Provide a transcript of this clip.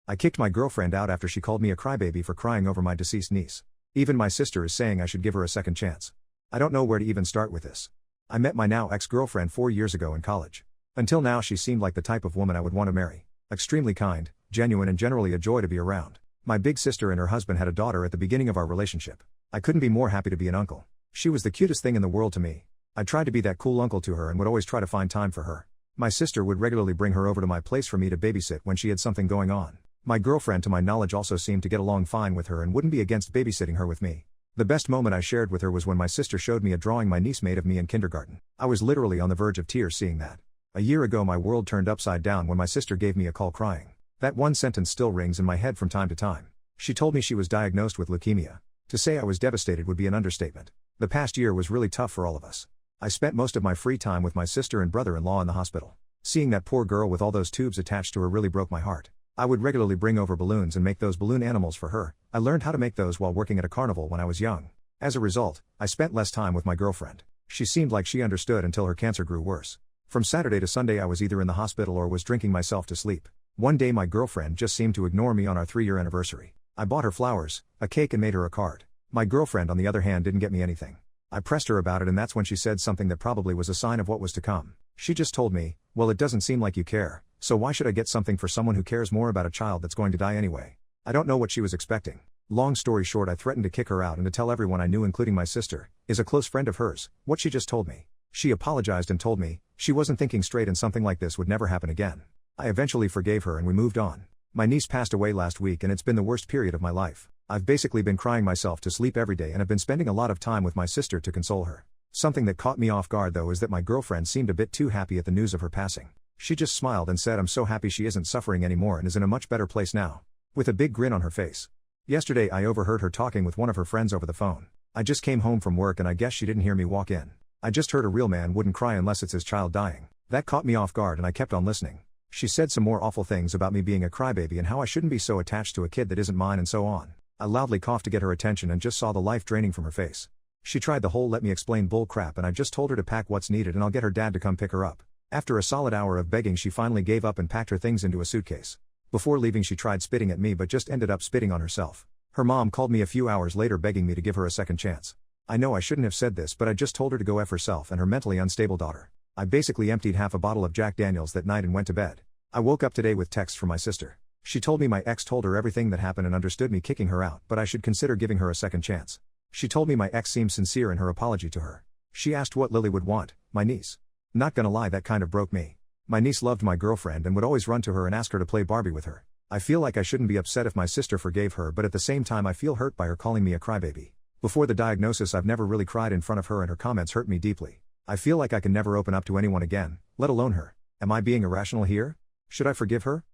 I kicked my girlfriend out after she called me a crybaby for crying over my deceased niece. Even my sister is saying I should give her a second chance. I don't know where to even start with this. I met my now ex-girlfriend 4 years ago in college. Until now she seemed like the type of woman I would want to marry. Extremely kind, genuine and generally a joy to be around. My big sister and her husband had a daughter at the beginning of our relationship. I couldn't be more happy to be an uncle. She was the cutest thing in the world to me. I tried to be that cool uncle to her and would always try to find time for her. My sister would regularly bring her over to my place for me to babysit when she had something going on. My girlfriend to my knowledge also seemed to get along fine with her and wouldn't be against babysitting her with me. The best moment I shared with her was when my sister showed me a drawing my niece made of me in kindergarten. I was literally on the verge of tears seeing that. A year ago my world turned upside down when my sister gave me a call crying. That one sentence still rings in my head from time to time. She told me she was diagnosed with leukemia. To say I was devastated would be an understatement. The past year was really tough for all of us. I spent most of my free time with my sister and brother-in-law in the hospital. Seeing that poor girl with all those tubes attached to her really broke my heart. I would regularly bring over balloons and make those balloon animals for her. I learned how to make those while working at a carnival when I was young. As a result, I spent less time with my girlfriend. She seemed like she understood until her cancer grew worse. From Saturday to Sunday I was either in the hospital or was drinking myself to sleep. One day my girlfriend just seemed to ignore me on our 3-year anniversary. I bought her flowers, a cake and made her a card. My girlfriend on the other hand didn't get me anything. I pressed her about it and that's when she said something that probably was a sign of what was to come. She just told me, "Well, it doesn't seem like you care, so why should I get something for someone who cares more about a child that's going to die anyway?" I don't know what she was expecting. Long story short, I threatened to kick her out and to tell everyone I knew including my sister, is a close friend of hers, what she just told me. She apologized and told me, she wasn't thinking straight and something like this would never happen again. I eventually forgave her and we moved on. My niece passed away last week and it's been the worst period of my life. I've basically been crying myself to sleep every day and have been spending a lot of time with my sister to console her. Something that caught me off guard though is that my girlfriend seemed a bit too happy at the news of her passing. She just smiled and said I'm so happy she isn't suffering anymore and is in a much better place now. With a big grin on her face. Yesterday I overheard her talking with one of her friends over the phone. I just came home from work and I guess she didn't hear me walk in. I just heard a real man wouldn't cry unless it's his child dying. That caught me off guard and I kept on listening. She said some more awful things about me being a crybaby and how I shouldn't be so attached to a kid that isn't mine and so on. I loudly coughed to get her attention and just saw the life draining from her face. She tried the whole let me explain bull crap and I just told her to pack what's needed and I'll get her dad to come pick her up. After a solid hour of begging she finally gave up and packed her things into a suitcase. Before leaving she tried spitting at me but just ended up spitting on herself. Her mom called me a few hours later begging me to give her a second chance. I know I shouldn't have said this but I just told her to go F herself and her mentally unstable daughter. I basically emptied half a bottle of Jack Daniels that night and went to bed. I woke up today with text from my sister. She told me my ex told her everything that happened and understood me kicking her out but I should consider giving her a second chance. She told me my ex seemed sincere in her apology to her. She asked what Lily would want, my niece. Not gonna lie, that kind of broke me. My niece loved my girlfriend and would always run to her and ask her to play Barbie with her. I feel like I shouldn't be upset if my sister forgave her but at the same time I feel hurt by her calling me a crybaby. Before the diagnosis I've never really cried in front of her and her comments hurt me deeply. I feel like I can never open up to anyone again, let alone her. Am I being irrational here? Should I forgive her?